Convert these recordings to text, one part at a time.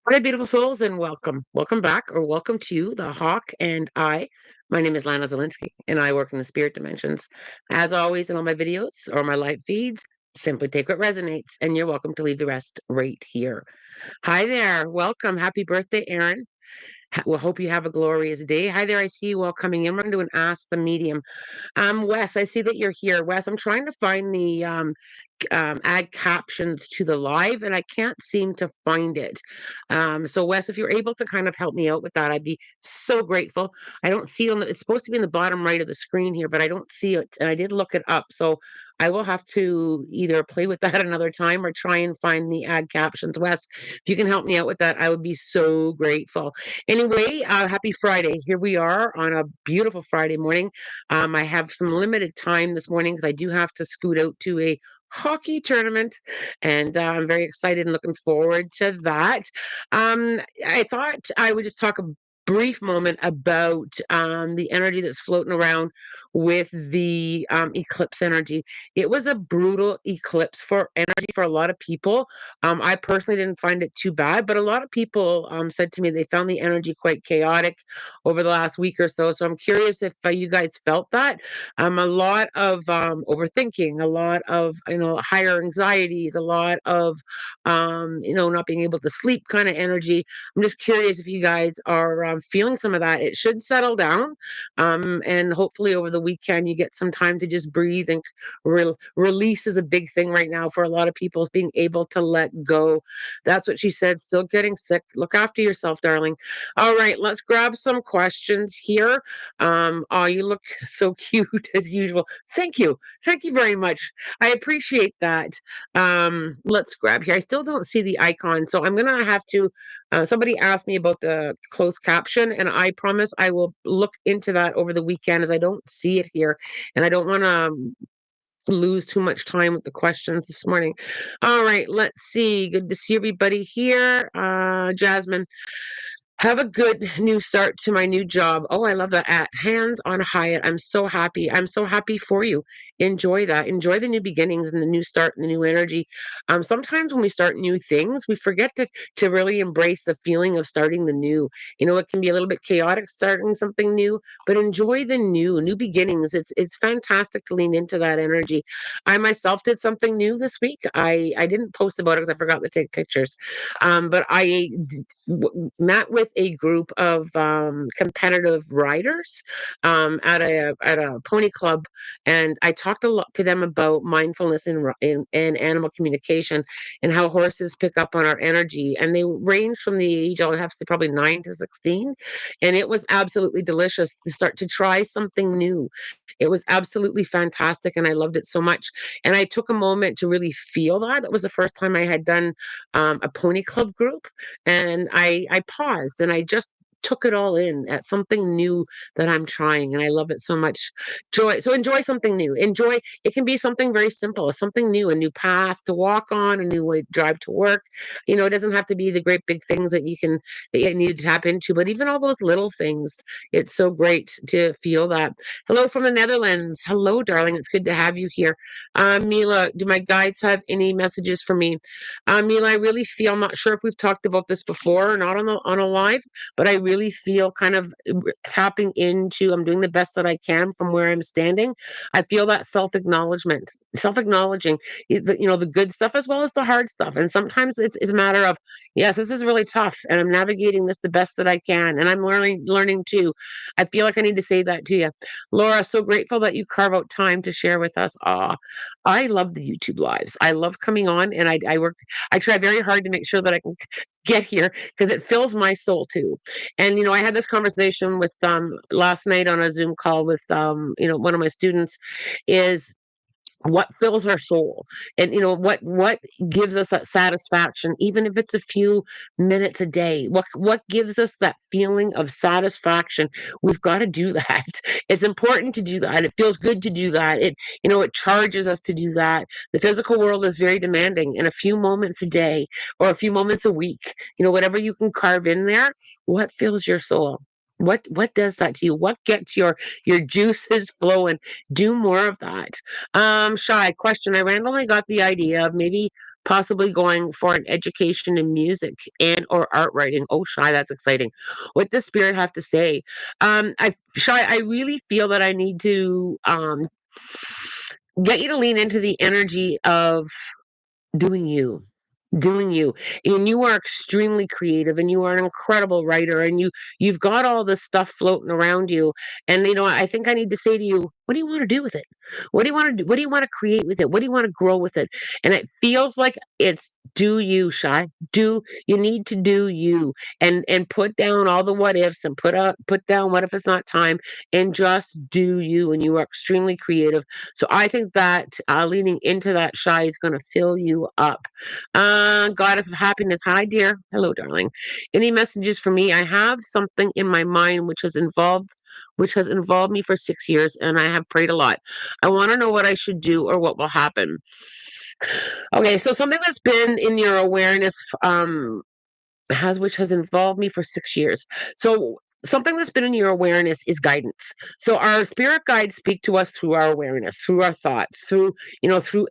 Hi, beautiful souls, and welcome. Welcome back, or welcome to the Hawk and I. My name is Lana Zelinsky, and I work in the spirit dimensions. As always, in all my videos or my live feeds, simply take what resonates, and you're welcome to leave the rest right here. Hi there. Welcome. Happy birthday, Aaron. Well, hope you have a glorious day. Hi there. I see you all coming in. We're going to do an Ask the Medium. Wes, I see that you're here. Wes, I'm trying to find the add captions to the live, and I can't seem to find it. So, Wes, if you're able to kind of help me out with that, I'd be so grateful. I don't see it on the, it's supposed to be in the bottom right of the screen here, but I don't see it, and I did look it up. So, I will have to either play with that another time or try and find the add captions. Wes, if you can help me out with that, I would be so grateful. Anyway, happy Friday. Here we are on a beautiful Friday morning. I have some limited time this morning because I do have to scoot out to a hockey tournament, and I'm very excited and looking forward to that. I thought I would just talk a brief moment about the energy that's floating around with the eclipse energy. It was a brutal eclipse for energy for a lot of people. I personally didn't find it too bad, but a lot of people said to me they found the energy quite chaotic over the last week or so. So I'm curious if you guys felt that. A lot of overthinking, a lot of higher anxieties, a lot of not being able to sleep kind of energy. I'm just curious if you guys are feeling some of that. It should settle down, and hopefully over the weekend you get some time to just breathe and release is a big thing right now for a lot of people, is being able to let go. That's what she said. Still getting sick. Look after yourself, darling. All right, let's grab some questions here. Oh, you look so cute as usual. Thank you. Thank you very much. I appreciate that. Let's grab here. I still don't see the icon, so I'm gonna have to. Somebody asked me about the closed caption, and I promise I will look into that over the weekend, as I don't see it here, and I don't want to lose too much time with the questions this morning. All right, let's see. Good to see everybody here. Jasmine, have a good new start to my new job. Oh, I love that. At Hands on Hyatt. I'm so happy. I'm so happy for you. Enjoy that. Enjoy the new beginnings and the new start and the new energy. Sometimes when we start new things, we forget to really embrace the feeling of starting the new. It can be a little bit chaotic starting something new, but enjoy the new beginnings. It's fantastic to lean into that energy. I myself did something new this week. I didn't post about it because I forgot to take pictures. But I met with a group of competitive riders at a pony club, and I talked a lot to them about mindfulness in animal communication and how horses pick up on our energy. And they range from the age, I'll have to say, probably 9 to 16, and it was absolutely delicious to start to try something new. It was absolutely fantastic, and I loved it so much. And I took a moment to really feel that. That was the first time I had done a pony club group, and I paused and I just took it all in at something new that I'm trying, and I love it so much. Joy. So enjoy something new. Enjoy. It can be something very simple, something new, a new path to walk on, a new way to drive to work. It doesn't have to be the great big things that you need to tap into, but even all those little things. It's so great to feel that. Hello from the Netherlands. Hello, darling. It's good to have you here. Mila, do my guides have any messages for me? Mila, I really feel, I'm not sure if we've talked about this before or not on a live, but I really feel kind of tapping into, I'm doing the best that I can from where I'm standing. I feel that self-acknowledgement, self-acknowledging, the good stuff as well as the hard stuff. And sometimes it's a matter of, yes, this is really tough, and I'm navigating this the best that I can, and I'm learning too. I feel like I need to say that to you. Laura, so grateful that you carve out time to share with us. I love the YouTube lives. I love coming on, and I try very hard to make sure that I can get here because it fills my soul too. And I had this conversation with last night on a Zoom call with one of my students, is what fills our soul, and what gives us that satisfaction, even if it's a few minutes a day. What gives us that feeling of satisfaction? We've got to do that. It's important to do that. It feels good to do that. It charges us to do that. The physical world is very demanding, and a few moments a day or a few moments a week, whatever you can carve in there, what fills your soul? What does that to you? What gets your juices flowing? Do more of that. Shy question. I randomly got the idea of maybe possibly going for an education in music and or art writing. Oh, Shy, that's exciting. What does spirit have to say? Shy, I really feel that I need to get you to lean into the energy of doing you, doing you. And you are extremely creative, and you are an incredible writer, and you've got all this stuff floating around you. And I think I need to say to you, what do you want to do with it? What do you want to do? What do you want to create with it? What do you want to grow with it? And it feels like it's do you, Shy. Do you need to do you, and put down all the what ifs, and put down what if it's not time, and just do you. And you are extremely creative. So I think that leaning into that, Shy, is going to fill you up. Goddess of happiness. Hi, dear. Hello, darling. Any messages for me? I have something in my mind which has involved me for 6 years, and I have prayed a lot. I want to know what I should do or what will happen. Okay, so something that's been in your awareness, which has involved me for 6 years. So something that's been in your awareness is guidance. So our spirit guides speak to us through our awareness, through our thoughts, through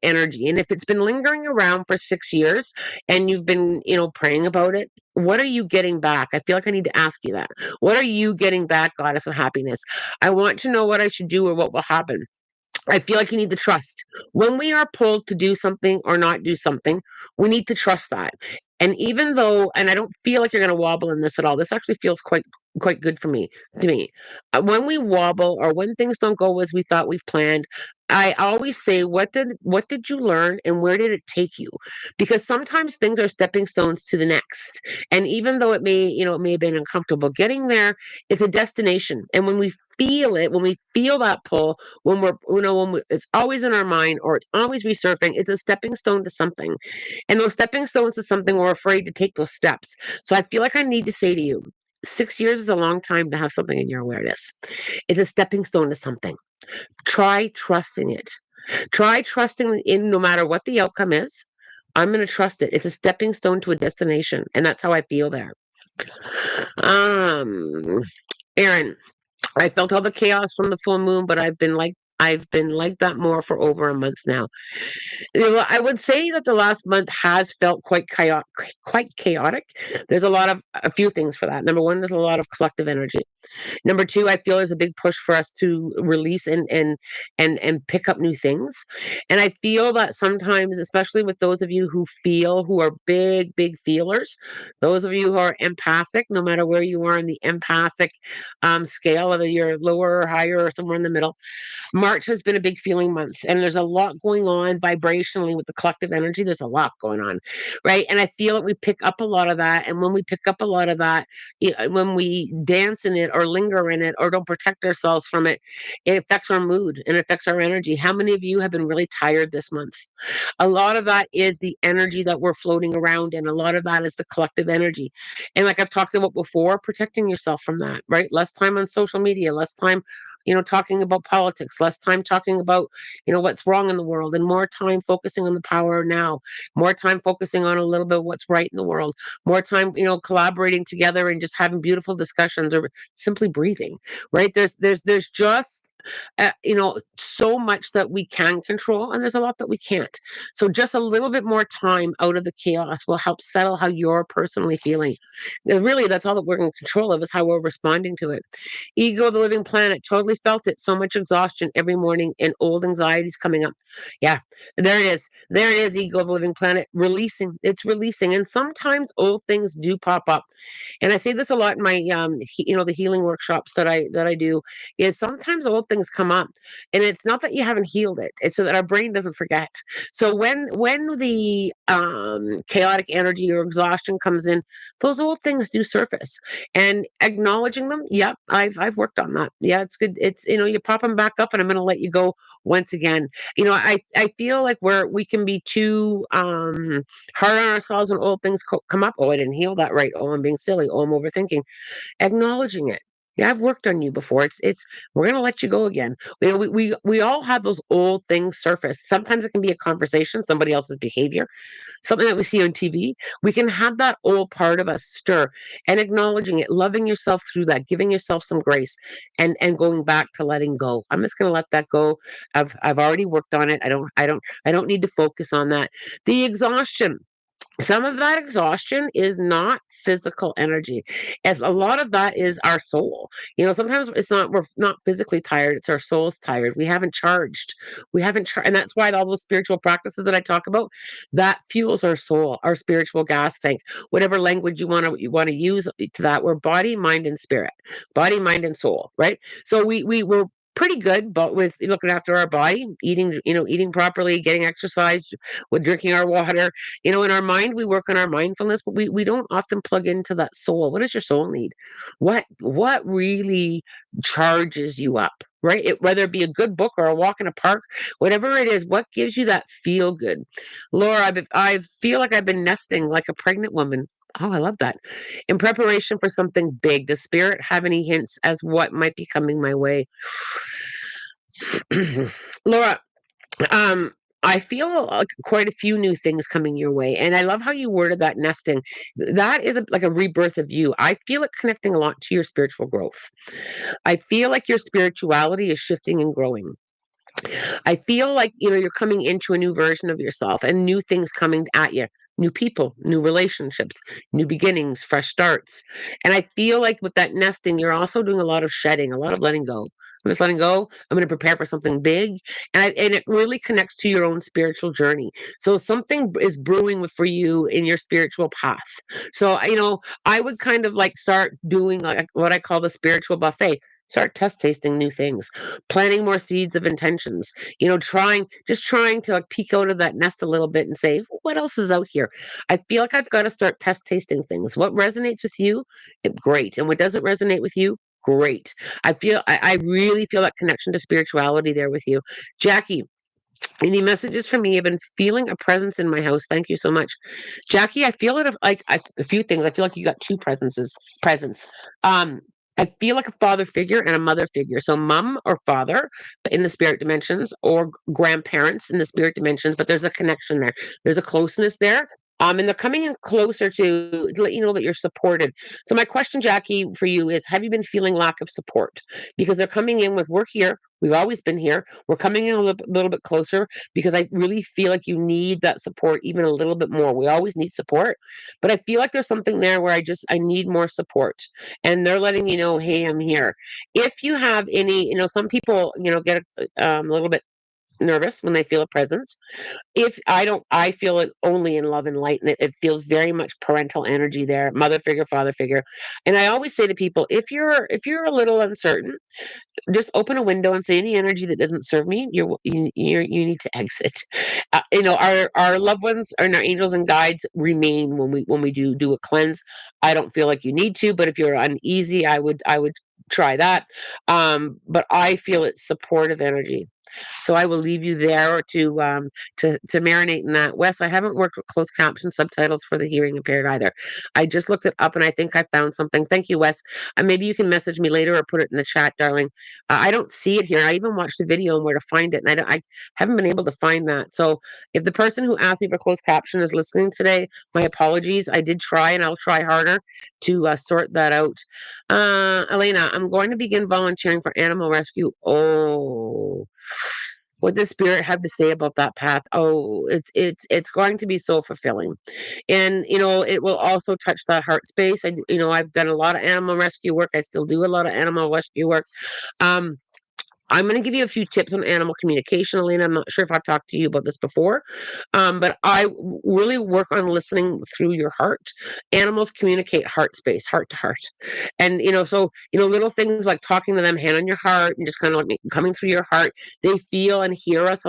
energy. And if it's been lingering around for 6 years and you've been, praying about it, what are you getting back? I feel like I need to ask you that. What are you getting back, goddess of happiness? I want to know what I should do or what will happen. I feel like you need to trust. When we are pulled to do something or not do something, we need to trust that. And even though, and I don't feel like you're going to wobble in this at all. This actually feels quite good for me to me. When we wobble or when things don't go as we thought we've planned, I always say, what did you learn and where did it take you? Because sometimes things are stepping stones to the next. And even though it may have been uncomfortable getting there, it's a destination. And when we feel it, when we feel that pull, it's always in our mind or it's always resurfacing, it's a stepping stone to something. And those stepping stones to something, we're afraid to take those steps. So I feel like I need to say to you, 6 years is a long time to have something in your awareness. It's a stepping stone to something. Try trusting it. Try trusting in no matter what the outcome is. I'm going to trust it. It's a stepping stone to a destination. And that's how I feel there. Um, Aaron, I felt all the chaos from the full moon, but I've been like that more for over a month now. I would say that the last month has felt quite chaotic. Quite chaotic. There's a few things for that. Number one, there's a lot of collective energy. Number two, I feel there's a big push for us to release and pick up new things. And I feel that sometimes, especially with those of you who are big feelers, those of you who are empathic, no matter where you are in the empathic scale, whether you're lower or higher or somewhere in the middle, March has been a big feeling month, and there's a lot going on vibrationally with the collective energy. There's a lot going on, right? And I feel that we pick up a lot of that. And when we pick up a lot of that, when we dance in it or linger in it or don't protect ourselves from it, it affects our mood and affects our energy. How many of you have been really tired this month? A lot of that is the energy that we're floating around, and a lot of that is the collective energy. And like I've talked about before, protecting yourself from that, right? Less time on social media, less time talking about politics, less time talking about, what's wrong in the world, and more time focusing on the power now, more time focusing on a little bit of what's right in the world, more time, collaborating together and just having beautiful discussions or simply breathing, right? There's just so much that we can control, and there's a lot that we can't. So just a little bit more time out of the chaos will help settle how you're personally feeling. Really, that's all that we're in control of, is how we're responding to it. Ego of the living planet, totally felt it. So much exhaustion every morning and old anxieties coming up. Yeah, there it is. There it is, ego of the living planet. Releasing. It's releasing. And sometimes old things do pop up. And I say this a lot in my the healing workshops that I do, is sometimes old things come up. And it's not that you haven't healed it. It's so that our brain doesn't forget. So when the chaotic energy or exhaustion comes in, those old things do surface, and acknowledging them. Yep, I've worked on that. Yeah, it's good. It's you pop them back up, and I'm going to let you go once again. I feel like we can be too hard on ourselves when old things come up. Oh, I didn't heal that right. Oh, I'm being silly. Oh, I'm overthinking. Acknowledging it. Yeah, I've worked on you before. It's we're gonna let you go again. You know, we all have those old things surface. Sometimes it can be a conversation, somebody else's behavior, something that we see on TV. We can have that old part of us stir, and acknowledging it, loving yourself through that, giving yourself some grace, and going back to letting go. I'm just gonna let that go. I've already worked on it. I don't need to focus on that. The exhaustion, some of that exhaustion is not physical energy, as a lot of that is our soul. You know, sometimes it's not, we're not physically tired, it's our soul's tired. We haven't charged. And that's why all those spiritual practices that I talk about, that fuels our soul, our spiritual gas tank. Whatever language you want to use to that, we're body, mind, and spirit. Body, mind, and soul, right? So we're pretty good, but with looking after our body, eating properly, getting exercise, with drinking our water. You know, in our mind, we work on our mindfulness, but we don't often plug into that soul. What does your soul need? What really charges you up? Right? Whether it be a good book or a walk in a park, whatever it is, what gives you that feel good? Laura, I feel like I've been nesting like a pregnant woman. Oh, I love that. In preparation for something big, does spirit have any hints as what might be coming my way? Laura, um, I feel like quite a few new things coming your way, and I love how you worded that nesting. That is like a rebirth of you. I feel it connecting a lot to your spiritual growth. I feel like your spirituality is shifting and growing. I feel like, you're coming into a new version of yourself and new things coming at you. New people, new relationships, new beginnings, fresh starts. And I feel like with that nesting, you're also doing a lot of shedding, a lot of letting go. I'm just letting go. I'm going to prepare for something big, and it really connects to your own spiritual journey. So something is brewing for you in your spiritual path. So I would kind of like start doing like what I call the spiritual buffet. Start test tasting new things, planting more seeds of intentions, trying to like peek out of that nest a little bit and say, what else is out here? I feel like I've got to start test tasting things. What resonates with you, great. And what doesn't resonate with you, great. I really feel that connection to spirituality there with you. Jackie, any messages from me? I've been feeling a presence in my house. Thank you so much. Jackie, I feel it like a few things. I feel like you got two presence. Um, I feel like a father figure and a mother figure. So mom or father in the spirit dimensions, or grandparents in the spirit dimensions, but there's a connection there. There's a closeness there. And they're coming in closer to let you know that you're supported. So my question, Jackie, for you is, have you been feeling lack of support? Because they're coming in with, we're here. We've always been here. We're coming in a little bit closer, because I really feel like you need that support even a little bit more. We always need support, but I feel like there's something there where I need more support, and they're letting you know, hey, I'm here. If you have any, some people, get a little bit nervous when they feel a presence. If I don't, I feel it only in love and light, and it feels very much parental energy there, mother figure, father figure. And I always say to people, if you're a little uncertain, just open a window and say, any energy that doesn't serve me, you need to exit. Our loved ones and our angels and guides remain when we do a cleanse. I don't feel like you need to, but if you're uneasy, I would try that. But I feel it's supportive energy. So I will leave you there to marinate in that. Wes, I haven't worked with closed caption subtitles for the hearing impaired either. I just looked it up and I think I found something. Thank you, Wes. Maybe you can message me later or put it in the chat, darling. I don't see it here. I even watched the video on where to find it, and I haven't been able to find that. So if the person who asked me for closed caption is listening today, my apologies. I did try, and I'll try harder to sort that out. Elena, I'm going to begin volunteering for animal rescue. Oh, what does spirit have to say about that path? Oh, it's going to be so fulfilling, and it will also touch that heart space. I've done a lot of animal rescue work. I still do a lot of animal rescue work. um I'm going to give you a few tips on animal communication, Elena. I'm not sure if I've talked to you about this before, but really work on listening through your heart. Animals communicate heart space, heart to heart. And, little things like talking to them, hand on your heart, and just kind of like coming through your heart, they feel and hear us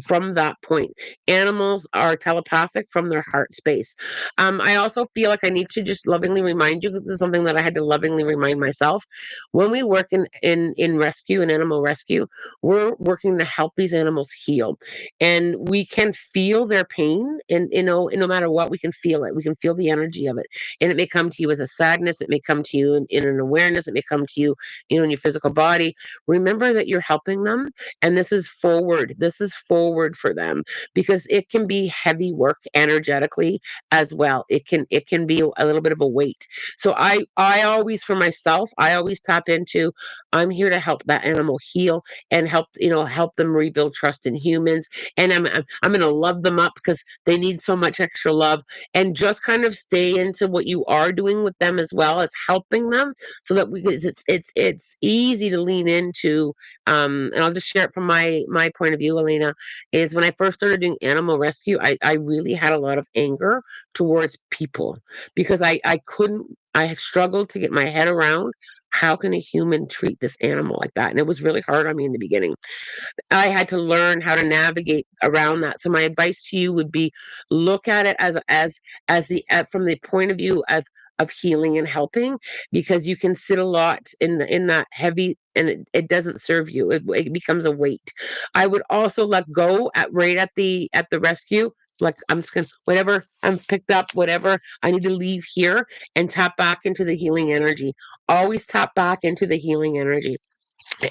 from that point. Animals are telepathic from their heart space. I also feel like I need to just lovingly remind you, because this is something that I had to lovingly remind myself. When we work in rescue and animal rescue, rescue, we're working to help these animals heal. And we can feel their pain, and no matter what, we can feel it. We can feel the energy of it. And it may come to you as a sadness, it may come to you in an awareness, it may come to you, in your physical body. Remember that you're helping them, and this is forward. This is forward for them, because it can be heavy work energetically as well. It can be a little bit of a weight. So I always, for myself, I always tap into, I'm here to help that animal heal and help them rebuild trust in humans. And I'm going to love them up because they need so much extra love, and just kind of stay into what you are doing with them as well as helping them, so that because it's easy to lean into. And I'll just share it from my point of view, Elena, is when I first started doing animal rescue, I really had a lot of anger towards people, because I couldn't, I had struggled to get my head around, how can a human treat this animal like that? And it was really hard on me in the beginning. I had to learn how to navigate around that. So my advice to you would be, look at it as the from the point of view of healing and helping, because you can sit a lot in that heavy, and it doesn't serve you. It becomes a weight. I would also let go at the rescue. Like, I'm just gonna, whatever I'm picked up, whatever I need to leave here, and tap back into the healing energy. Always tap back into the healing energy.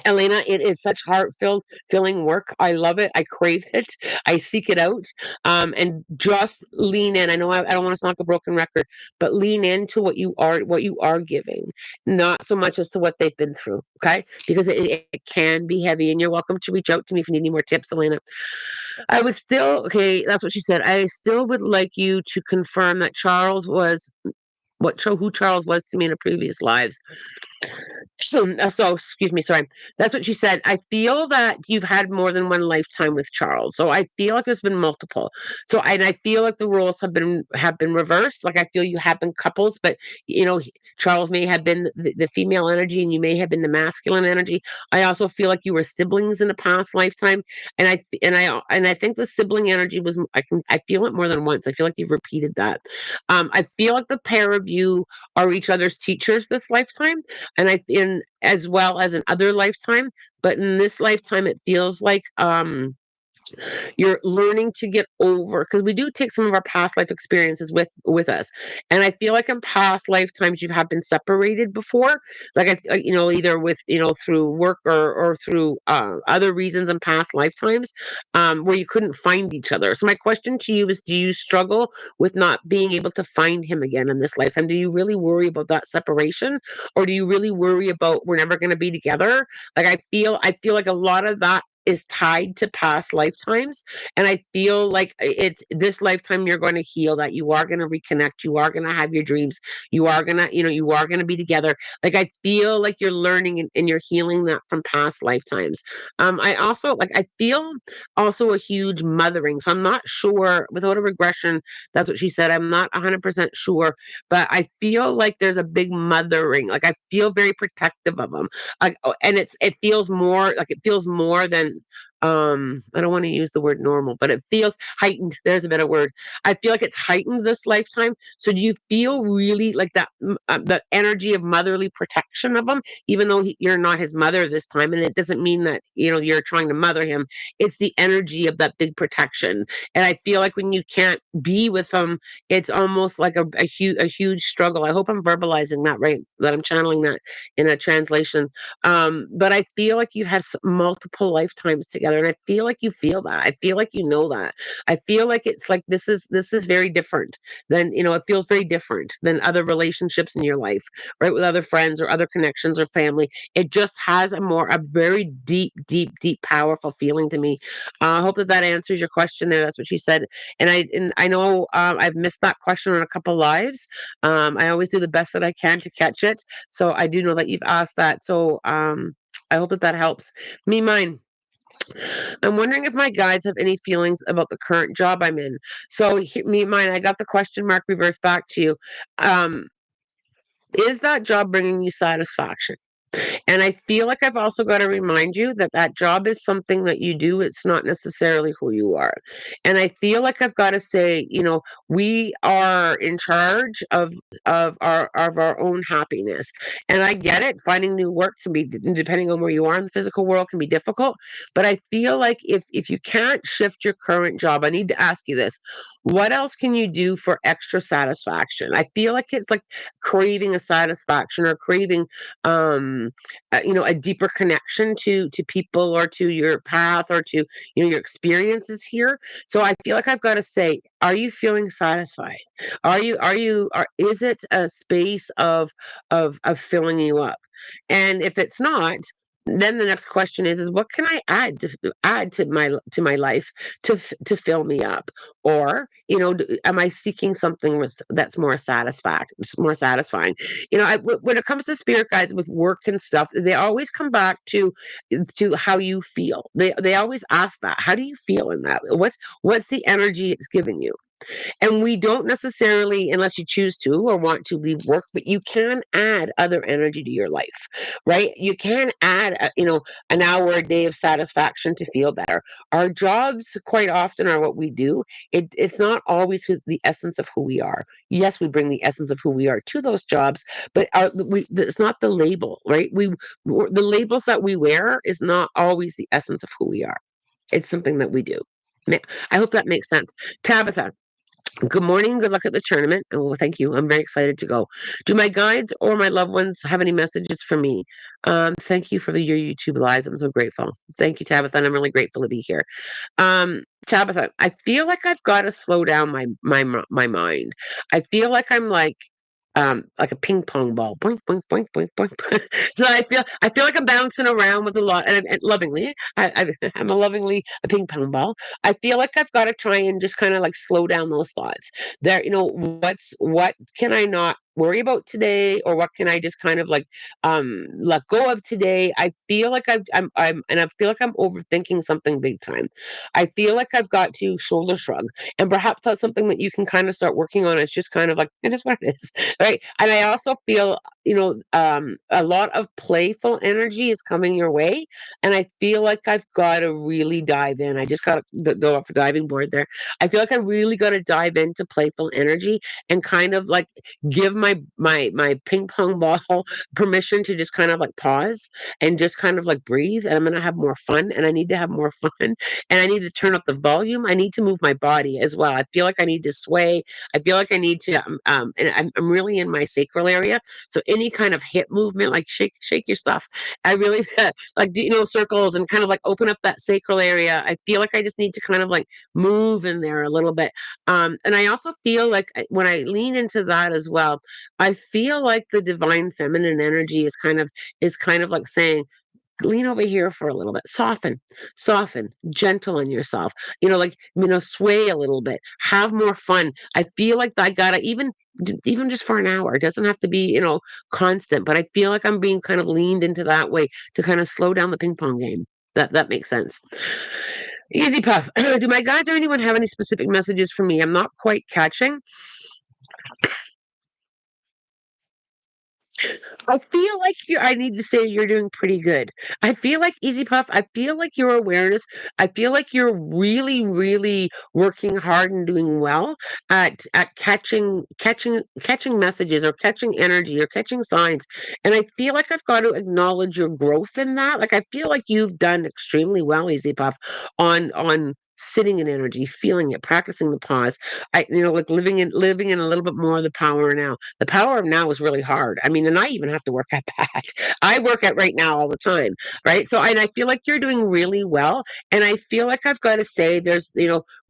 Elena, it is such heart-filled, filling work. I love it. I crave it. I seek it out. And just lean in. I know I don't want to sound like a broken record, but lean into what you are giving, not so much as to what they've been through. Okay, because it can be heavy. And you're welcome to reach out to me if you need any more tips, Elena. I would still, okay. That's what she said. I still would like you to confirm that Charles was who Charles was to me in a previous lives. So, excuse me, sorry. That's what she said. I feel that you've had more than one lifetime with Charles. So I feel like there's been multiple. So, and I feel like the roles have been reversed. Like, I feel you have been couples, but Charles may have been the female energy, and you may have been the masculine energy. I also feel like you were siblings in a past lifetime, and I think the sibling energy was, I feel it more than once. I feel like you've repeated that. I feel like the pair of you are each other's teachers this lifetime, and I in as well as in other lifetime, but in this lifetime it feels like you're learning to get over, because we do take some of our past life experiences with us, and I feel like in past lifetimes you have been separated before, like either with through work, or through other reasons in past lifetimes, where you couldn't find each other. So my question to you is, do you struggle with not being able to find him again in this lifetime? Do you really worry about that separation, or do you really worry about we're never going to be together? Like, I feel like a lot of that is tied to past lifetimes, and I feel like it's this lifetime you're going to heal that. You are going to reconnect, you are going to have your dreams, you are going to be together. Like, I feel like you're learning, and you're healing that from past lifetimes. I also, like, I feel also a huge mothering, so I'm not sure, without a regression, that's what she said, I'm not 100% sure, but I feel like there's a big mothering. Like, I feel very protective of them, like, and it feels more than, I don't want to use the word normal, but it feels heightened. There's a better word. I feel like it's heightened this lifetime. So do you feel really like that, the energy of motherly protection of him, even though you're not his mother this time? And it doesn't mean that you're trying to mother him. It's the energy of that big protection. And I feel like when you can't be with him, it's almost like a huge struggle. I hope I'm verbalizing that right, that I'm channeling that in a translation. But I feel like you've had multiple lifetimes together, and I feel like you feel that. I feel like you know that. I feel like it's like this is very different than it feels very different than other relationships in your life, right? With other friends or other connections or family. It just has a very deep, deep, deep, powerful feeling to me. I hope that answers your question there. That's what she said, and I know I've missed that question on a couple lives. I always do the best that I can to catch it, so I do know that you've asked that. So I hope that helps. Me, mine. I'm wondering if my guides have any feelings about the current job I'm in. So me, mine. I got the question mark reversed back to you. Um, is that job bringing you satisfaction? And I feel like I've also got to remind you that that job is something that you do. It's not necessarily who you are. And I feel like I've got to say, we are in charge of our own happiness. And I get it. Finding new work can be, depending on where you are in the physical world, can be difficult. But I feel like if you can't shift your current job, I need to ask you this: what else can you do for extra satisfaction? I feel like it's like craving a satisfaction or craving a deeper connection to people or to your path or to your experiences here. So I feel like I've got to say, are you feeling satisfied? Is it a space of filling you up? And if it's not, then the next question is what can I add to my life to fill me up? Or am I seeking something that's more satisfying? When it comes to spirit guides with work and stuff, they always come back to how you feel. They always ask that. How do you feel in that? What's the energy it's giving you? And we don't necessarily, unless you choose to or want to leave work, but you can add other energy to your life, right? You can add, an hour a day of satisfaction to feel better. Our jobs quite often are what we do. It's not always the essence of who we are. Yes, we bring the essence of who we are to those jobs, but it's not the label, right? The labels that we wear is not always the essence of who we are. It's something that we do. I hope that makes sense. Tabitha, good morning. Good luck at the tournament. Oh, thank you. I'm very excited to go. Do my guides or my loved ones have any messages for me? Thank you for your YouTube lives. I'm so grateful. Thank you, Tabitha. And I'm really grateful to be here. Tabitha, I feel like I've got to slow down my mind. I feel like a ping pong ball, boink boink boink boink boink. So I feel like I'm bouncing around with a lot, and lovingly, I'm a lovingly a ping pong ball. I feel like I've got to try and just kind of like slow down those thoughts. What can I not worry about today, or what can I just kind of like let go of today? I feel like I feel like I'm overthinking something big time. I feel like I've got to shoulder shrug, and perhaps that's something that you can kind of start working on. It's just kind of like it is what it is, right? And I also feel, a lot of playful energy is coming your way, and I feel like I've got to really dive in. I just got to go off the diving board there. I feel like I really got to dive into playful energy and kind of like give my ping pong ball permission to just kind of like pause and just kind of like breathe. And I'm gonna have more fun, and I need to have more fun, and I need to turn up the volume. I need to move my body as well. I feel like I need to sway. I feel like I need to, and I'm really in my sacral area. So any kind of hip movement, like shake your stuff. I really like do circles and kind of like open up that sacral area. I feel like I just need to kind of like move in there a little bit. And I also feel like when I lean into that as well, I feel like the divine feminine energy is kind of like saying, lean over here for a little bit, soften, gentle on yourself, sway a little bit, have more fun. I feel like I gotta even just for an hour. It doesn't have to be constant, but I feel like I'm being kind of leaned into that way to kind of slow down the ping pong game. That makes sense. Easy puff. Do my guides or anyone have any specific messages for me? I'm not quite catching. I feel like I need to say you're doing pretty good. I feel like Easy Puff, I feel like your awareness, I feel like you're really, really working hard and doing well at catching messages or catching energy or catching signs. And I feel like I've got to acknowledge your growth in that. Like I feel like you've done extremely well, Easy Puff, on sitting in energy, feeling it, practicing the pause. Like living in a little bit more of the power now. The power of now is really hard. I mean, and I even have to work at that. I work at right now all the time, right? So, and I feel like you're doing really well. And I feel like I've got to say,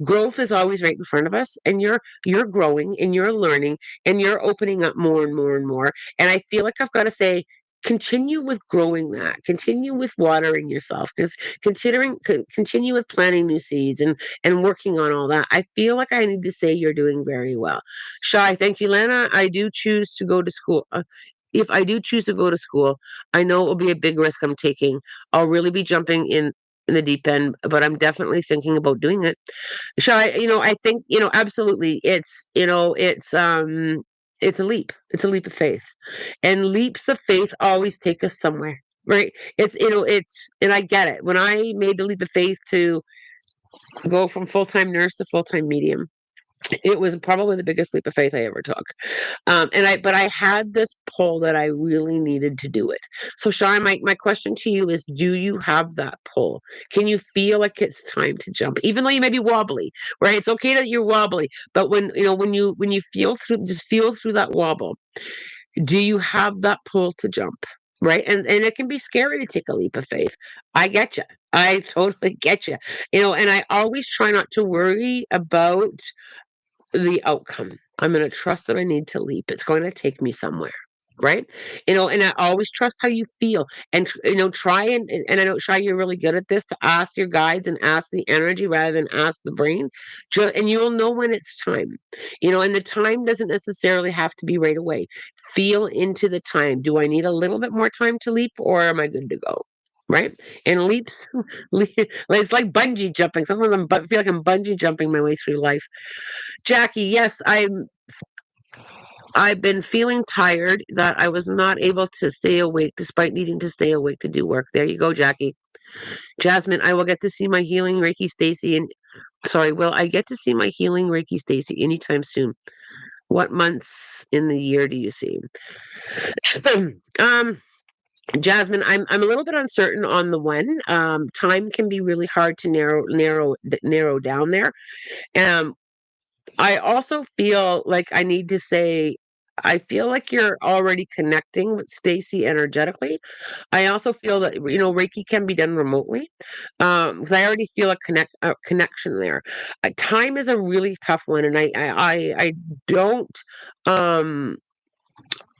growth is always right in front of us, and you're growing and you're learning and you're opening up more and more and more. And I feel like I've got to say, continue with growing that, continue with watering yourself, because continue with planting new seeds and working on all that. I feel like I need to say you're doing very well. Shy, thank you, Lana. I do choose to go to school. If I do choose to go to school, I know it will be a big risk I'm taking. I'll really be jumping in the deep end, but I'm definitely thinking about doing it. Shy, I think, absolutely. It's It's a leap. It's a leap of faith. And leaps of faith always take us somewhere, right? And I get it. When I made the leap of faith to go from full-time nurse to full-time medium, it was probably the biggest leap of faith I ever took. But I had this pull that I really needed to do it. So, Sean, my question to you is, do you have that pull? Can you feel like it's time to jump, even though you may be wobbly, right? It's okay that you're wobbly, but when you feel through, just feel through that wobble. Do you have that pull to jump? Right. And it can be scary to take a leap of faith. I get you. I totally get you. And I always try not to worry about the outcome. I'm going to trust that I need to leap. It's going to take me somewhere. Right. And I always trust how you feel. And, try and I know, Shy, you're really good at this, to ask your guides and ask the energy rather than ask the brain. And you'll know when it's time. And the time doesn't necessarily have to be right away. Feel into the time. Do I need a little bit more time to leap, or am I good to go? Right. And leaps, it's like bungee jumping. Sometimes I feel like I'm bungee jumping my way through life. Jackie, yes, I've been feeling tired, that I was not able to stay awake despite needing to stay awake to do work. There you go, Jackie. Jasmine, I will get to see my healing Reiki Stacy and sorry, will I get to see my healing Reiki Stacy anytime soon? What months in the year do you see? um Jasmine, I'm a little bit uncertain on the when. Time can be really hard to narrow down there. Um I also feel like I need to say, I feel like you're already connecting with Stacy energetically. I also feel that Reiki can be done remotely, because I already feel a connection there. Time is a really tough one, and I don't um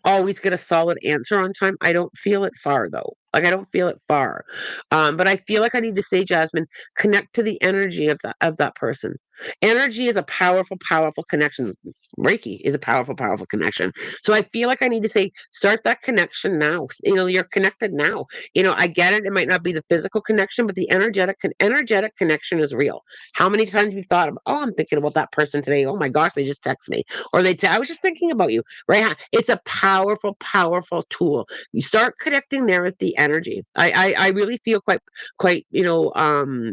always get a solid answer on time. I don't feel it far though. Like, I don't feel it far. But I feel like I need to say, Jasmine, connect to the energy of that person. Energy is a powerful, powerful connection. Reiki is a powerful, powerful connection. So I feel like I need to say, start that connection now. You're connected now. I get it. It might not be the physical connection, but the energetic connection is real. How many times you've thought of, oh, I'm thinking about that person today. Oh my gosh, they just text me, or I was just thinking about you. Right? It's a powerful, powerful tool. You start connecting there with the energy. I really feel quite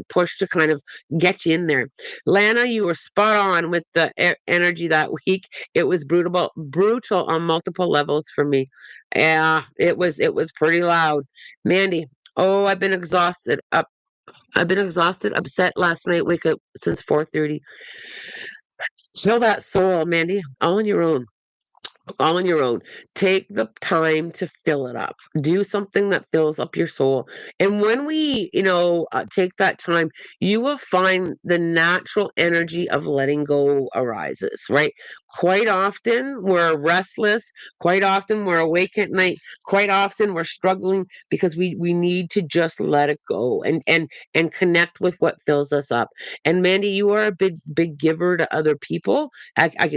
pushed to kind of get you in there. Lana, you were spot on with the energy that week. It was brutal on multiple levels for me. Yeah, it was pretty loud. Mandy, oh, I've been exhausted, upset last night. Wake up since 4:30. Chill that soul, Mandy. All on your own. Take the time to fill it up. Do something that fills up your soul. And when we, take that time, you will find the natural energy of letting go arises, right? Quite often we're restless. Quite often we're awake at night. Quite often we're struggling because we need to just let it go and connect with what fills us up. And Mandy, you are a big giver to other people.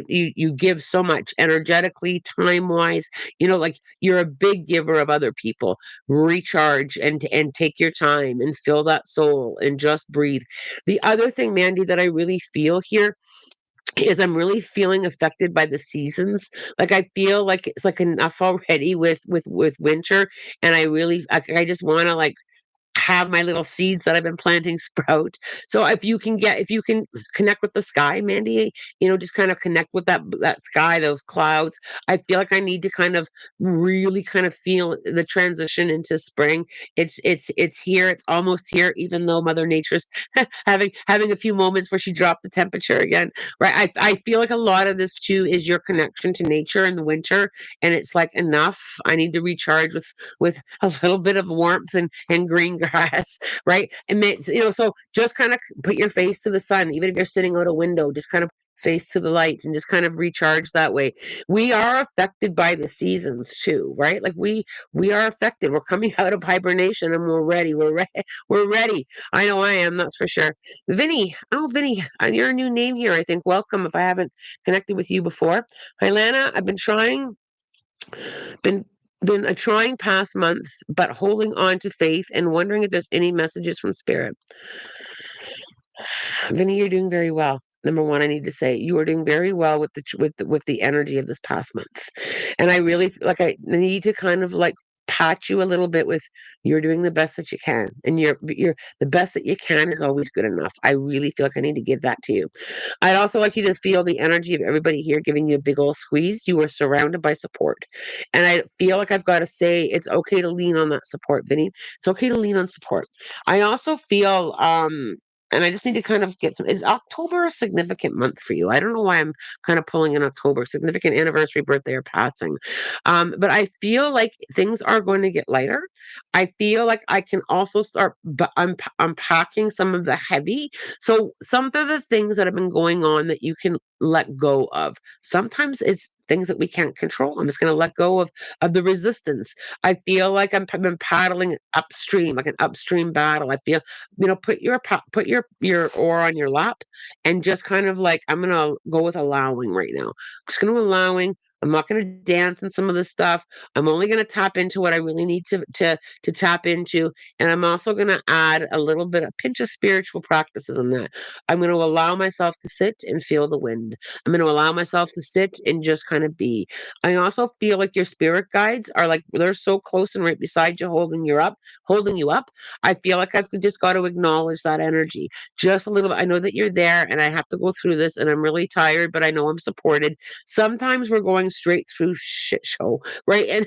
You give so much energetically, time wise. Like, you're a big giver of other people. Recharge and take your time and fill that soul and just breathe. The other thing, Mandy, that I really feel here is I'm really feeling affected by the seasons. Like, I feel like it's like enough already with winter, and I just want to, like, have my little seeds that I've been planting sprout. So if you can connect with the sky, Mandy, just kind of connect with that sky, those clouds. I feel like I need to kind of really kind of feel the transition into spring. It's here. It's almost here, even though Mother Nature's having a few moments where she dropped the temperature again. Right. I feel like a lot of this too is your connection to nature in the winter, and it's like, enough. I need to recharge with a little bit of warmth and green grass, right? And so just kind of put your face to the sun, even if you're sitting out a window, just kind of face to the lights and just kind of recharge that way. We are affected by the seasons too, right? Like, we are affected. We're coming out of hibernation and we're ready. We're ready. I know I am, that's for sure. Vinny, oh Vinny, you're a new name here, I think. Welcome if I haven't connected with you before. Hi Lana, I've been been a trying past month, but holding on to faith and wondering if there's any messages from spirit. Vinny, you're doing very well. number one, I need to say you are doing very well with the energy of this past month, and I really like I need to kind of like pat you a little bit with you're doing the best that you can, and you're the best that you can is always good enough. I really feel like I need to give that to you. I'd also like you to feel the energy of everybody here giving you a big old squeeze. You are surrounded by support. And I feel like I've got to say it's okay to lean on that support, Vinny. It's okay to lean on support. I also feel and I just need to kind of get some. Is October a significant month for you? I don't know why I'm kind of pulling in October, significant anniversary, birthday, or passing. But I feel like things are going to get lighter. I feel like I can also start unpacking some of the heavy. So some of the things that have been going on that you can let go of. Sometimes it's things that we can't control. I'm just going to let go of the resistance. I feel like I've been paddling upstream, like an upstream battle. I feel, put your oar on your lap and just kind of like I'm going to go with allowing right now. Just going to allowing. I'm not going to dance in some of this stuff. I'm only going to tap into what I really need to tap into, and I'm also going to add a little bit, a pinch of spiritual practices in that. I'm going to allow myself to sit and feel the wind. I'm going to allow myself to sit and just kind of be. I also feel like your spirit guides are like they're so close and right beside you, holding you up. I feel like I've just got to acknowledge that energy just a little bit. I know that you're there, and I have to go through this, and I'm really tired, but I know I'm supported. Sometimes we're going straight through shit show, right? And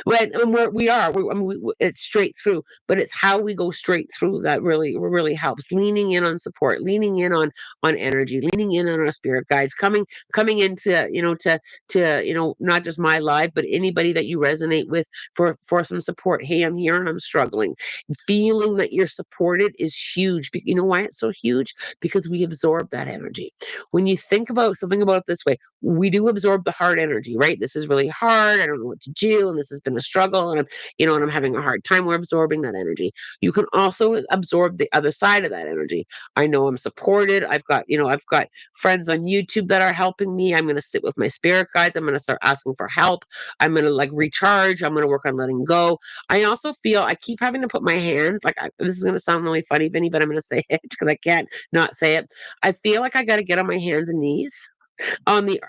and we are, I mean, it's straight through, but it's how we go straight through that really helps. Leaning in on support, leaning in on energy, leaning in on our spirit guides, coming into to not just my life, but anybody that you resonate with for some support. Hey, I'm here and I'm struggling. Feeling that you're supported is huge. You know why it's so huge? Because we absorb that energy. When you think about something about it this way, we do absorb the hard energy, right? This is really hard. I don't know what to do, and this has been a struggle, and I'm having a hard time. We're absorbing that energy. You can also absorb the other side of that energy. I know I'm supported. I've got friends on YouTube that are helping me. I'm going to sit with my spirit guides. I'm going to start asking for help. I'm going to like recharge. I'm going to work on letting go. I also feel I keep having to put my hands this is going to sound really funny, Vinny, but I'm going to say it because I can't not say it. I feel like I got to get on my hands and knees on the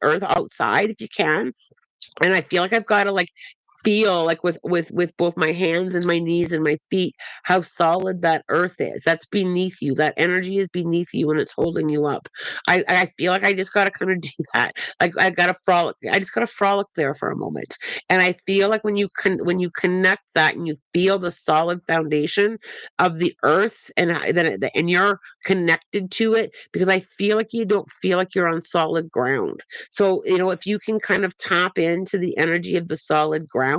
earth outside if you can, and I feel like I've got to like feel like with both my hands and my knees and my feet how solid that earth is. That's beneath you. That energy is beneath you and it's holding you up. I feel like I just got to kind of do that. Like I got to frolic. I just got to frolic there for a moment. And I feel like when you connect that and you feel the solid foundation of the earth and you're connected to it, because I feel like you don't feel like you're on solid ground. So, if you can kind of tap into the energy of the solid ground,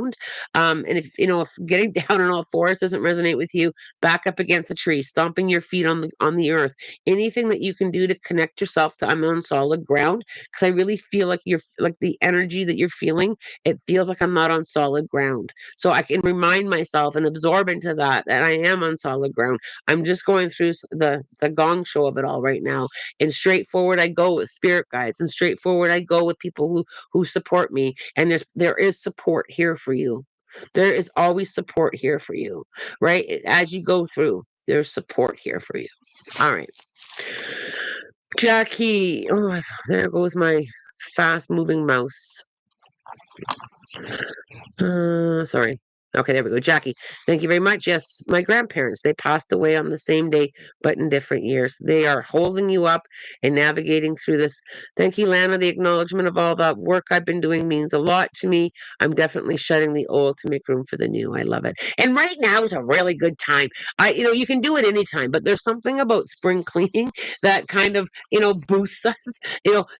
and if getting down on all fours doesn't resonate with you, back up against a tree, stomping your feet on the earth, anything that you can do to connect yourself to I'm on solid ground, because I really feel like you're like the energy that you're feeling, it feels like I'm not on solid ground. So I can remind myself and absorb into that I am on solid ground. I'm just going through the gong show of it all right now, and straightforward I go with spirit guides, and straightforward I go with people who support me, and there is support here for you. There is always support here for you, right? As you go through, there's support here for you. All right, Jackie. Oh, there goes my fast moving mouse. Sorry. Okay, there we go. Jackie, thank you very much. Yes, my grandparents, they passed away on the same day, but in different years. They are holding you up and navigating through this. Thank you, Lana. The acknowledgement of all that work I've been doing means a lot to me. I'm definitely shedding the old to make room for the new. I love it. And right now is a really good time. You can do it anytime, but there's something about spring cleaning that kind of, boosts us,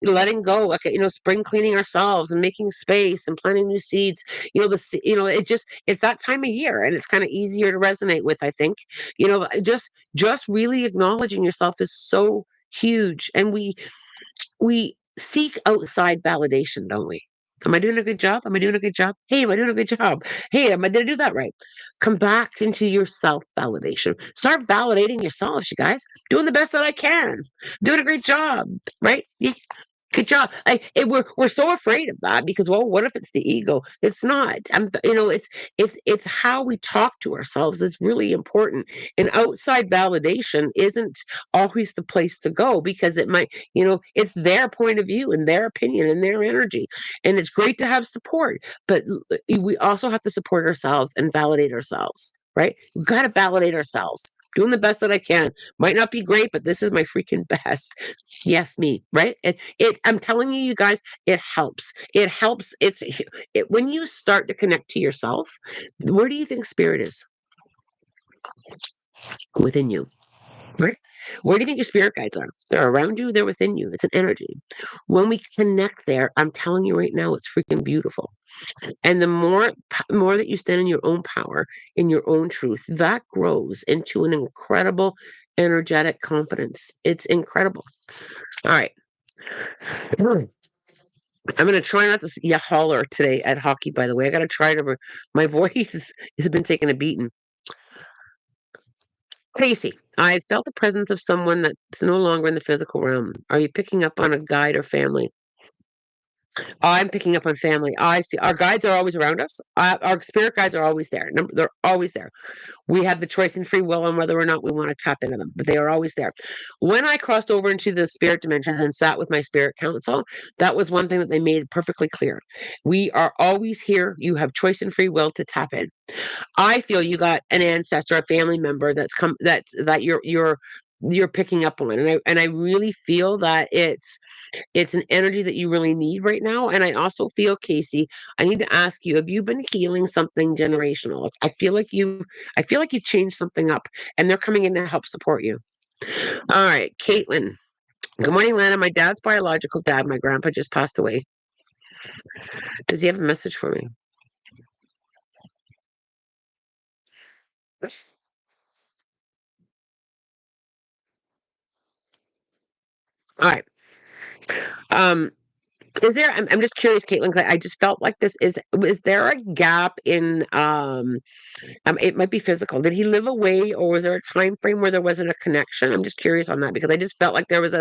letting go, like, spring cleaning ourselves and making space and planting new seeds. It's that time of year, and it's kind of easier to resonate with, I think. Just really acknowledging yourself is so huge, and we seek outside validation, don't we? Am I doing a good job? Am I doing a good job? Hey, am I doing a good job? Hey, did I do that right? Come back into your self validation. Start validating yourselves, you guys. Doing the best that I can. Doing a great job, right? Good job. We're so afraid of that because, well, what if it's the ego? It's not. It's how we talk to ourselves is really important. And outside validation isn't always the place to go because it might, it's their point of view and their opinion and their energy. And it's great to have support, but we also have to support ourselves and validate ourselves, right? We've got to validate ourselves. Doing the best that I can. Might not be great, but this is my freaking best. Yes, me, right? I'm telling you, you guys, it helps. It helps. When you start to connect to yourself, where do you think spirit is? Within you, right? Where do you think your spirit guides are? They're around you, they're within you. It's an energy. When we connect there, I'm telling you right now, it's freaking beautiful. And the more that you stand in your own power, in your own truth, that grows into an incredible energetic confidence. It's incredible. All right. I'm gonna try not to holler today at hockey. By the way, I gotta try to. My voice has been taking a beating. Casey, I felt the presence of someone that's no longer in the physical realm. Are you picking up on a guide or family? I'm picking up on family. I feel our guides are always around us. Our spirit guides are always there. They're always there. We have the choice and free will on whether or not we want to tap into them, but they are always there. When I crossed over into the spirit dimension and sat with my spirit council, that was one thing that they made perfectly clear. We are always here. You have choice and free will to tap in. I feel you got an ancestor, a family member that you're picking up on, and I really feel that it's an energy that you really need right now. And I also feel, Casey, I need to ask you, have you been healing something generational? I feel like you've changed something up and they're coming in to help support you. All right, Caitlin. Good morning, Lana. My dad's biological dad, my grandpa, just passed away. Does he have a message for me? All right. Um, is there? I'm just curious, Caitlin, 'cause I just felt like this is there a gap in it might be physical. Did he live away, or was there a time frame where there wasn't a connection? I'm just curious on that because I just felt like there was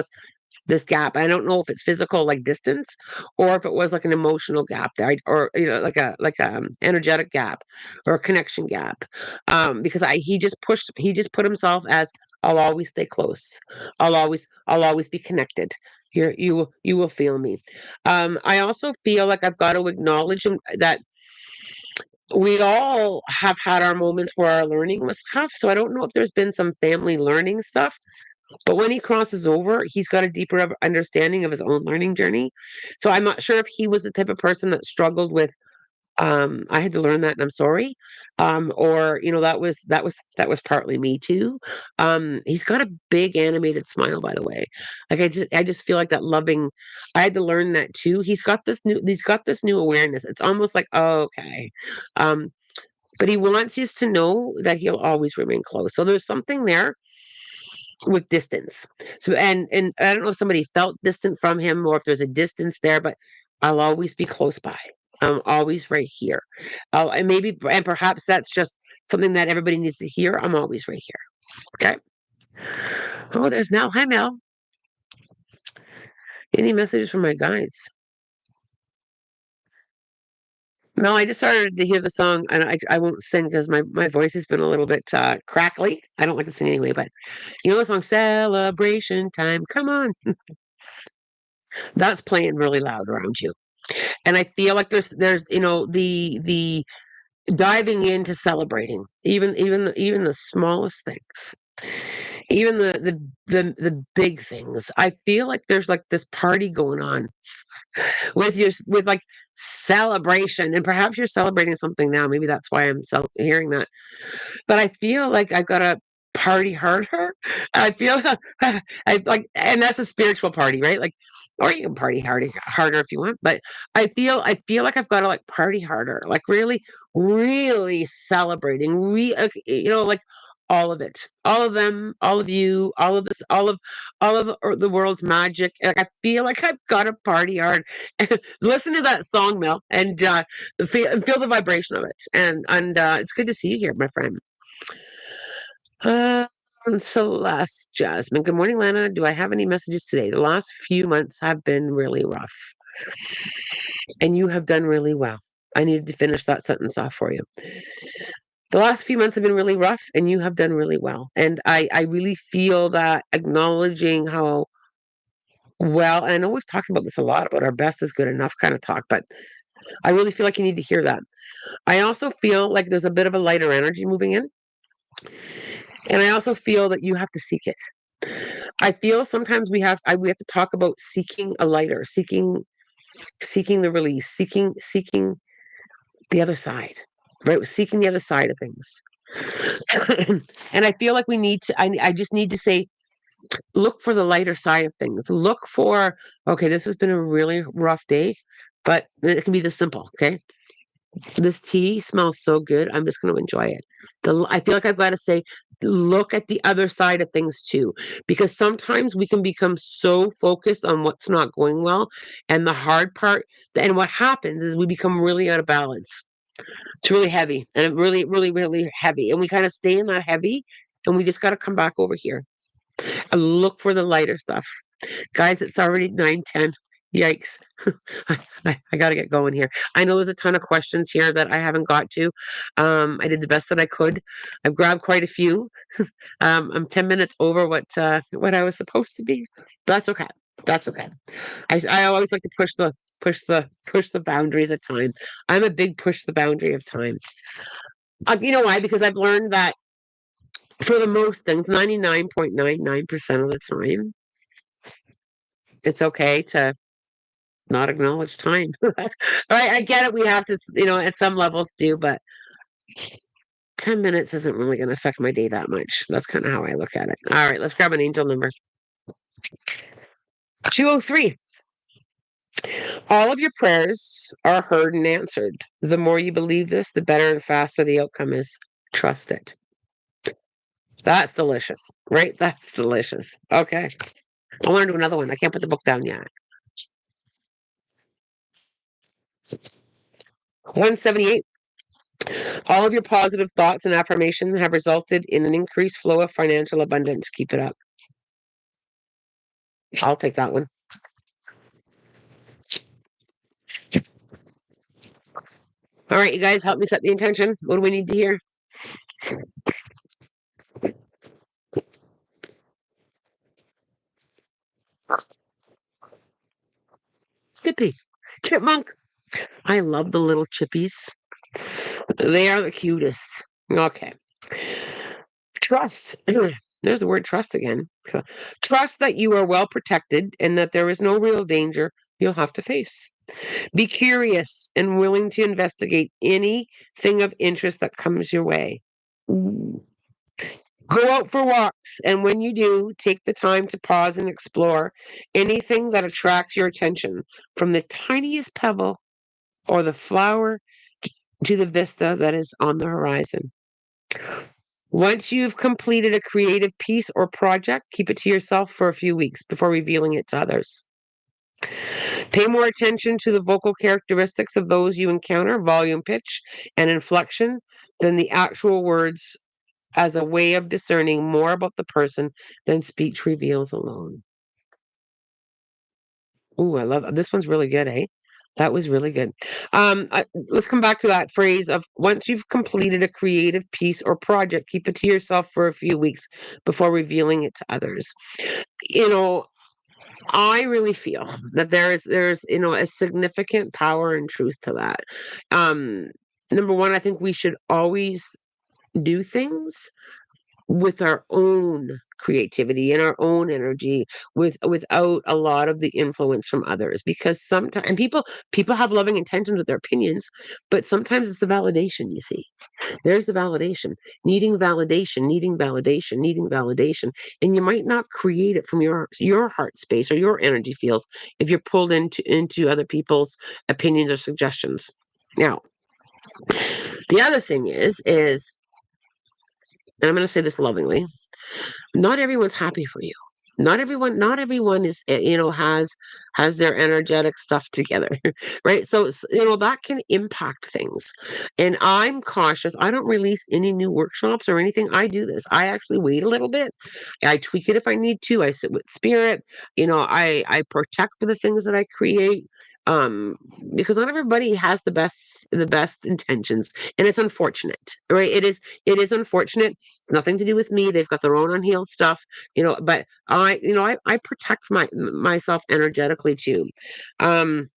this gap. I don't know if it's physical, like distance, or if it was like an emotional gap there, or like a energetic gap, or a connection gap. Because he just put himself as I'll always stay close. I'll always be connected. You will feel me. I also feel like I've got to acknowledge that we all have had our moments where our learning was tough. So I don't know if there's been some family learning stuff, but when he crosses over, he's got a deeper understanding of his own learning journey. So I'm not sure if he was the type of person that struggled with I had to learn that and I'm sorry. Or that was partly me too. He's got a big animated smile, by the way. Like I just feel like that loving. I had to learn that too. He's got this new awareness. It's almost like, oh, okay. Um, but he wants us to know that he'll always remain close. So there's something there with distance. So and I don't know if somebody felt distant from him or if there's a distance there, but I'll always be close by. I'm always right here. Oh, and perhaps that's just something that everybody needs to hear. I'm always right here. Okay. Oh, there's Mel. Hi, Mel. Any messages from my guides? No, I just started to hear the song, and I won't sing because my voice has been a little bit crackly. I don't like to sing anyway, but you know the song "Celebration Time." Come on, that's playing really loud around you. And I feel like there's the diving into celebrating even the smallest things, even the big things. I feel like there's like this party going on with like celebration, and perhaps you're celebrating something now. Maybe that's why I'm hearing that. But I feel like I've got to party harder. I feel I like, and that's a spiritual party, right? Like, or you can party harder if you want. But I feel like I've got to like party harder, like really, really celebrating. Like all of it, all of them, all of you, all of this, all of the world's magic. Like I feel like I've got to party hard. Listen to that song, Mel, and feel the vibration of it. And it's good to see you here, my friend. Celeste, Jasmine. Good morning, Lana. Do I have any messages today? The last few months have been really rough, and you have done really well. I needed to finish that sentence off for you. The last few months have been really rough, and you have done really well. And I really feel that acknowledging how well, and I know we've talked about this a lot about our best is good enough kind of talk, but I really feel like you need to hear that. I also feel like there's a bit of a lighter energy moving in. And I also feel that you have to seek it. I feel sometimes we have to talk about seeking a lighter, seeking the release, seeking the other side, right? Seeking the other side of things. And I feel like we need to. I just need to say, look for the lighter side of things. Look for, okay, this has been a really rough day, but it can be this simple. Okay, this tea smells so good. I'm just going to enjoy it. I feel like I've got to say, look at the other side of things too, because sometimes we can become so focused on what's not going well. And the hard part, and what happens is we become really out of balance. It's really heavy and really, really, really heavy. And we kind of stay in that heavy and we just got to come back over here and look for the lighter stuff. Guys, it's already 9:10. Yikes. I got to get going here. I know there's a ton of questions here that I haven't got to. I did the best that I could. I've grabbed quite a few. I'm 10 minutes over what I was supposed to be. But that's okay. That's okay. I always like to push the boundaries of time. I'm a big push the boundary of time. You know why? Because I've learned that for the most things, 99.99% of the time, it's okay to not acknowledge time. Right? I get it. We have to, at some levels do, but 10 minutes isn't really going to affect my day that much. That's kind of how I look at it. All right, let's grab an angel number. 203. All of your prayers are heard and answered. The more you believe this, the better and faster the outcome is. Trust it. That's delicious, right? That's delicious. Okay. I'll learn to another one. I can't put the book down yet. 178. All of your positive thoughts and affirmations have resulted in an increased flow of financial abundance. Keep it up. I'll take that one. All right, you guys, help me set the intention. What do we need to hear? Chippy. Chipmunk. I love the little chippies. They are the cutest. Okay. Trust. There's the word trust again. So, trust that you are well protected and that there is no real danger you'll have to face. Be curious and willing to investigate anything of interest that comes your way. Ooh. Go out for walks, and when you do, take the time to pause and explore anything that attracts your attention, from the tiniest pebble or the flower to the vista that is on the horizon. Once you've completed a creative piece or project, keep it to yourself for a few weeks before revealing it to others. Pay more attention to the vocal characteristics of those you encounter, volume, pitch, and inflection, than the actual words, as a way of discerning more about the person than speech reveals alone. Ooh, I love this one's really good, eh? That was really good. Let's come back to that phrase of once you've completed a creative piece or project, keep it to yourself for a few weeks before revealing it to others. You know, I really feel that there's a significant power and truth to that. Um, Number one, I think we should always do things with our own creativity and our own energy, without a lot of the influence from others, because sometimes, and people have loving intentions with their opinions, but sometimes it's the validation. You see, there's the validation, needing validation, needing validation, and you might not create it from your heart space or your energy fields if you're pulled into other people's opinions or suggestions. Now, the other thing is, and I'm going to say this lovingly, not everyone's happy for you. Not everyone is, has their energetic stuff together, right? So, that can impact things. And I'm cautious. I don't release any new workshops or anything. I do this. I actually wait a little bit. I tweak it if I need to. I sit with spirit. I protect for the things that I create. Um, because not everybody has the best intentions, and it's unfortunate, right? It is unfortunate. It's nothing to do with me. They've got their own unhealed stuff, but I protect myself energetically too. Um,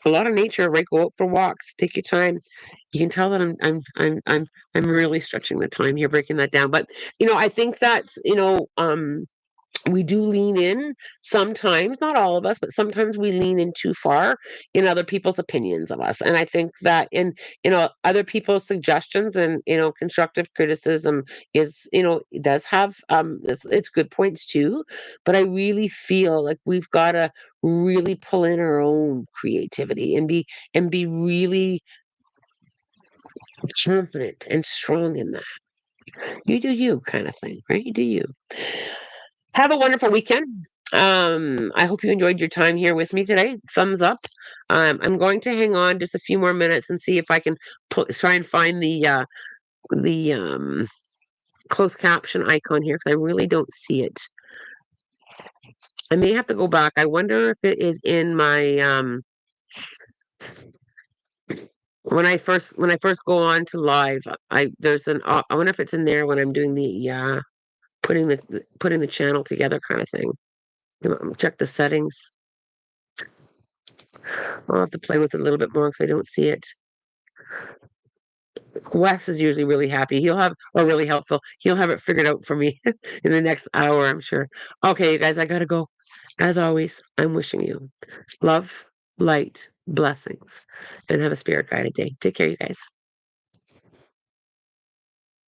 a lot of nature, right? Go out for walks, take your time. You can tell that I'm really stretching the time here, breaking that down. But I think that we do lean in sometimes, not all of us, but sometimes we lean in too far in other people's opinions of us. And I think that in, other people's suggestions and, constructive criticism it does have, it's good points too. But I really feel like we've got to really pull in our own creativity and be really confident and strong in that. You do you kind of thing, right? You do you. Have a wonderful weekend. I hope you enjoyed your time here with me today. Thumbs up. I'm going to hang on just a few more minutes and see if I can try and find the closed caption icon here because I really don't see it. I may have to go back. I wonder if it is in my when I first go on to live. I wonder if it's in there when I'm doing the putting the channel together kind of thing. Check the settings. I'll have to play with it a little bit more because I don't see it. Wes is usually really happy. Or really helpful. He'll have it figured out for me in the next hour, I'm sure. Okay, you guys, I gotta go. As always, I'm wishing you love, light, blessings, and have a spirit guided day. Take care, you guys.